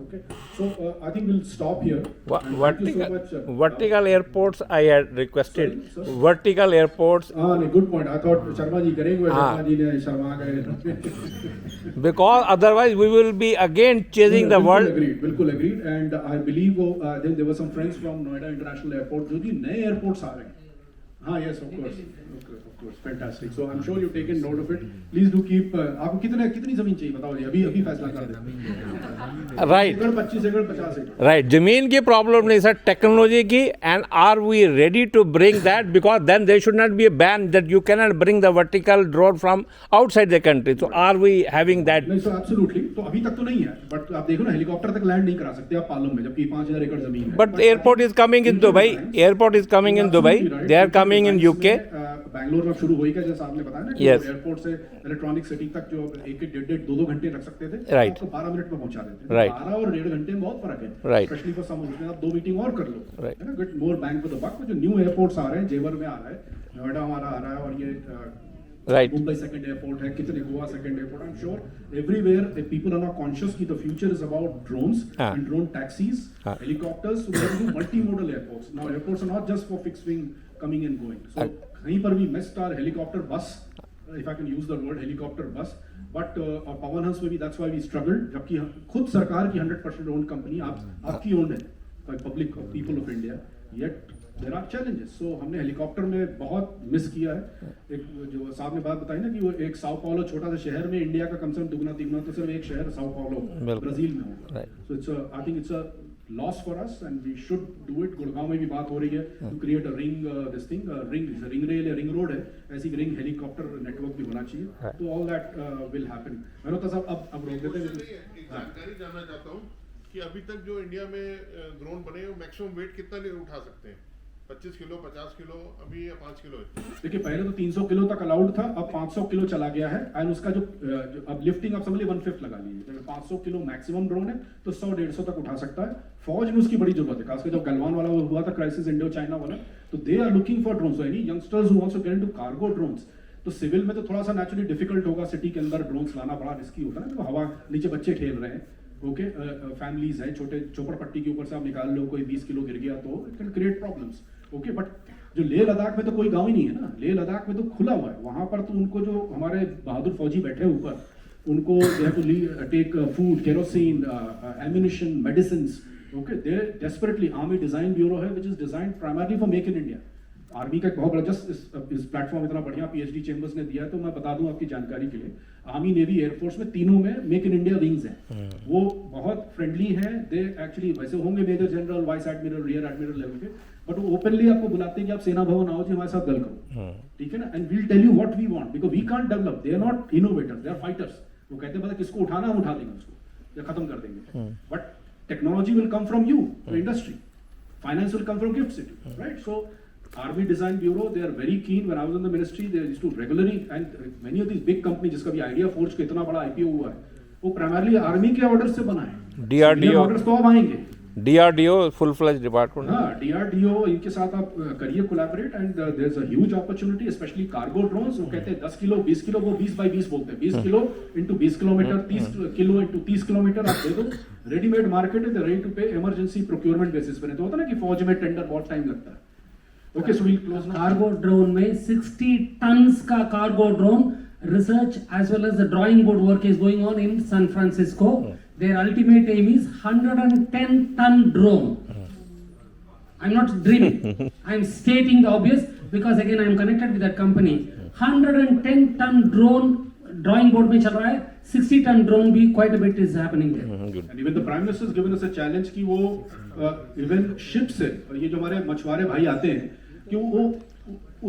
Okay, so I think we'll stop here. And thank you so much. Vertical airports I had requested. Sorry? Vertical airports नहीं, good point. I thought Sharma ji करेंगे, शर्मा जी ने शर्मा गए. because otherwise we will be again chasing the world. बिल्कुल agreed. And I believe then there were some friends from Noida International Airport जो कि नए airports आ रहे हैं. हाँ, yes, of course, fantastic. So I'm sure you've taken note of it. Please do keep. आपको कितनी जमीन चाहिए बताओ जी, अभी फैसला कर दें. Right. 25 एकड़ 50 एकड़. Right. जमीन की प्रॉब्लम नहीं सर, टेक्नोलॉजी की. And are we ready to bring that? Because then there should not be a ban that you cannot bring the vertical drone from outside the country. So are we having that? नहीं, so absolutely. तो अभी तक तो नहीं है. But आप देखो ना, हेलीकॉप्टर तक लैंड नहीं करा सकते आप पालम में, जबकि 5000 एकड़ जमीन है. But airport is coming in Dubai. Airport is coming in Dubai. They are coming in UK. Bangalore में शुरू हुई, जैसा आपने बताया ना, Yes. एयरपोर्ट से इलेक्ट्रॉनिक सिटी तक जो एक डेढ़ 2 घंटे रख सकते थे, Right. आपको 12 मिनट में पहुंचा देते हैं. Right. 12 और 1.5 घंटे में बहुत फर्क है. Right. स्पेशली फॉर समर, उसमें आप 2 मीटिंग और कर लो, Right. है ना, get more bang for the buck. जो न्यू एयरपोर्ट्स आ रहे हैं, जेवर में आ रहा है, नोएडा हमारा आ रहा है, और ये Right. मुंबई सेकंड एयरपोर्ट है, कितने Goa second airport. I am sure everywhere people are not conscious कि the future is about drones हाँ. एंड ड्रोन टैक्सीज, हाँ. helicopters. So we have to do multimodal airports. Now airports are not just for fixed wing coming and going. So कहीं पर भी missed our helicopter bus, if I can use the word helicopter bus. But और पवन हंस में भी that's why we struggled. जबकि खुद सरकार की 100% owned company आपकी owned है, public people of India. Yet there are challenges. So हमने हेलीकॉप्टर में बहुत मिस किया है. एक जो साहब ने बात बताई ना कि वो एक साओ पाउलो छोटा सा शहर में इंडिया का कम से कम दुगना तिगुना, तो सिर्फ एक शहर साओ पाउलो ब्राजील में होगा. Right. So it's I think it's a loss for us and we should do it. Gurgaon में भी बात हो रही है to create a ring ring rail या ring road है, ऐसी ring हेलीकॉप्टर नेटवर्क भी होना चाहिए. तो all that will happen. मेहरोता साहब अब रोक देते हैं. एक जानकारी जानना चाहता हूँ कि अभी तक जो इंडिया में ड्रोन बने हैं, मैक्सिमम वेट कितना नहीं उठा सकते हैं? 25 किलो, 50 किलो, अभी या 5 किलो है? देखिए, पहले तो 300 किलो तक अलाउड था, अब 500 किलो चला गया है. एंड उसका जो अब लिफ्टिंग आप समझ लीजिए 1/5 लगा लीजिए. अगर 500 किलो मैक्सिमम ड्रोन है तो 100-150 तक उठा सकता है. फौज में उसकी बड़ी जरूरत है, खासकर जब गलवान वाला वो हुआ था क्राइसिस, इंडो चाइना वाला, तो they are looking for drones. Any youngsters who also get into cargo drones. तो सिविल में तो थोड़ा सा नेचुरली डिफिकल्ट होगा, सिटी के अंदर ड्रोन्स लाना बड़ा रिस्की होता है ना, तो हवा नीचे बच्चे खेल रहे हैं. ओके, फैमिलीज है, छोटे चोपड़पट्टी के ऊपर से आप निकाल लो, कोई 20 किलो गिर गया तो it can create problems. Okay, but जो लेह लद्दाख में तो कोई गांव ही नहीं है ना. लेह लद्दाख में तो खुला हुआ है. वहां पर तो उनको जो हमारे बहादुर फौजी बैठे ऊपर, उनको they have to take food, kerosene, ammunition, medicines. Okay, they desperately, army design bureau है which is designed primarily for make in India. आर्मी का एक बहुत बड़ा, जस्ट इस प्लेटफॉर्म इतना बढ़िया पीएचडी चेंबर्स ने दिया है, तो मैं बता दूं आपकी जानकारी के लिए, आर्मी, नेवी, एयरफोर्स में तीनों में मेक इन इंडिया विंग्स हैं. वो बहुत फ्रेंडली हैं. दे एक्चुअली वैसे होंगे major general, vice admiral, rear admiral level के, बट वो ओपनली आपको बुलाते हैं कि आप सेना भवन आओ जी, हमारे साथ गल करो. ठीक है ना. And we'll tell you what we want, because we can't develop. They are not innovators, they are fighters. वो कहते हैं पता किसको उठाना, हम उठा देंगे उसको या खत्म कर देंगे. But technology will come from you, industry. Finance will come from gift city, right? So Army Design Bureau, they are very keen. When I was in the ministry, they used to regularly, and many of these big companies, जिसका भी Idea Forge का इतना बड़ा IPO हुआ है, वो primarily army के order से बना है. DRDO ऑर्डर्स तो अब आएंगे. DRDO full fledged department. हाँ, DRDO इनके साथ आप करिए collaborate, and there is a huge opportunity, specially cargo drones. वो कहते हैं 10 किलो, 20 किलो, वो 20 बाई 20 बोलते हैं. 20 kilo into 20 kilometre, 30 kilo into 30 kilometre आप दे दो. रेडीमेड मार्केट है, रेडी टू पे, इमरजेंसी प्रोक्योरमेंट बेसिस पे. तो होता है ना कि फौज में टेंडर बहुत टाइम लगता है. Okay, so we'll close now. Cargo drone में 60 टन्स का cargo drone research as well as the drawing board work is going on in San Francisco. Their ultimate aim is 110-ton drone. I'm not dreaming. I'm stating the obvious because again I'm connected with that company. 110-ton drone drawing board में चल रहा है. 60-ton drone भी quite a bit is happening there. And even the Prime Minister has given us a challenge कि वो even ship से, ये जो हमारे मछुआरे भाई आते हैं, कि वो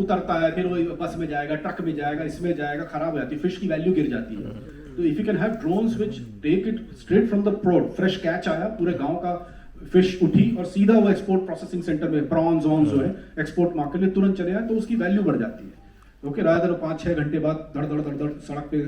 उतरता है, फिर वो बस में जाएगा, ट्रक में जाएगा, इसमें जाएगा, खराब हो जाती है, फिश की वैल्यू गिर जाती है. तो if you can have drones which take it straight from the port, fresh catch आया, पूरे गांव का फिश उठी और सीधा वो एक्सपोर्ट प्रोसेसिंग सेंटर में, प्रॉन्स ऑन जो है एक्सपोर्ट मार्केट में तुरंत चले आए, तो उसकी वैल्यू बढ़ जाती है. ओके, रात 5-6 घंटे बाद धड़ धड़ सड़क पे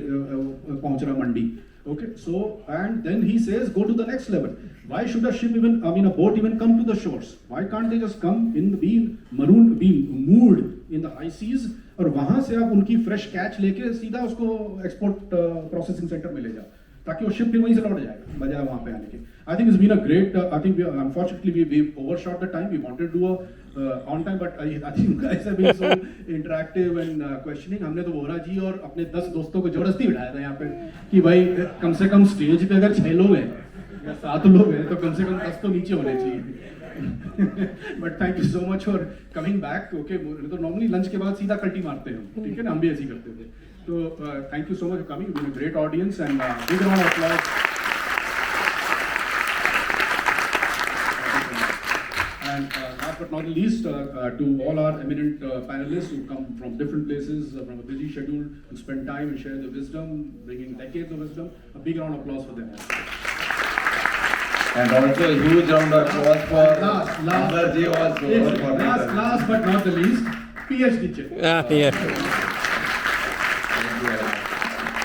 पहुंच रहा मंडी. Okay, so and then he says go to the next level. Why should a ship even, I mean a boat even come to the shores? Why can't they just come in, be moored in the high seas, और वहां से आप उनकी fresh catch लेके सीधा उसको export processing centre में ले जाओ. ताकि वो शिप फिर वहीं से लौट जाएगा बजाय वहाँ पे आने के. I think it's been a great. I think unfortunately we overshot the time. We wanted to do a on time, but I think you guys have been so interactive and questioning. हमने तो वोरा जी और अपने 10 दोस्तों को जबरदस्ती बिठाया था यहाँ पे कि भाई कम से कम स्टेज पे अगर 6 लोग हैं या 7 लोग हैं तो कम से कम 10 तो नीचे होने चाहिए. But thank you so much for coming back. Okay, तो normally lunch के बाद सीधा कल्टी मारते हैं, ठीक है ना, हम भी ऐसे ही करते थे. तो thank you so much for coming. You've been a great audience and big round of applause. And last but not least, to all our eminent panelists who come from different places, from a busy schedule, to spend time and share their wisdom, bringing decades of wisdom. A big round of applause for them. And also a huge round of applause for Amberji also. Last but not the least, PhD check. Yes.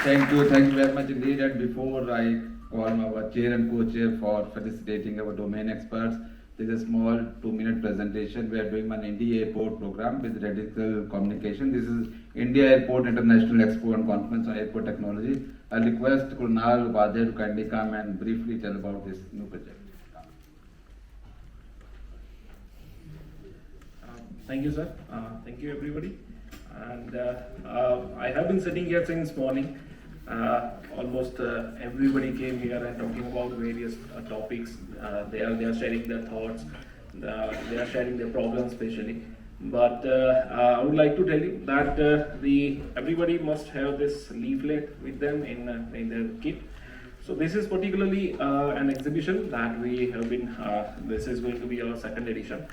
Thank you very much indeed. And before I call our chair and co-chair for facilitating our domain experts, there is a small 2-minute presentation. We are doing an India Airport program with Radical Communication. This is India Airport International Expo and Conference on Airport Technology. I request Kunal Upadhyay to kindly come and briefly tell about this new project. Thank you, sir. Thank you, everybody. And I have been sitting here since morning. Almost everybody came here and talking about various topics. They are sharing their thoughts. They are sharing their problems, especially. But I would like to tell you that everybody must have this leaflet with them in their kit. So this is particularly an exhibition that we have been. This is going to be our second edition.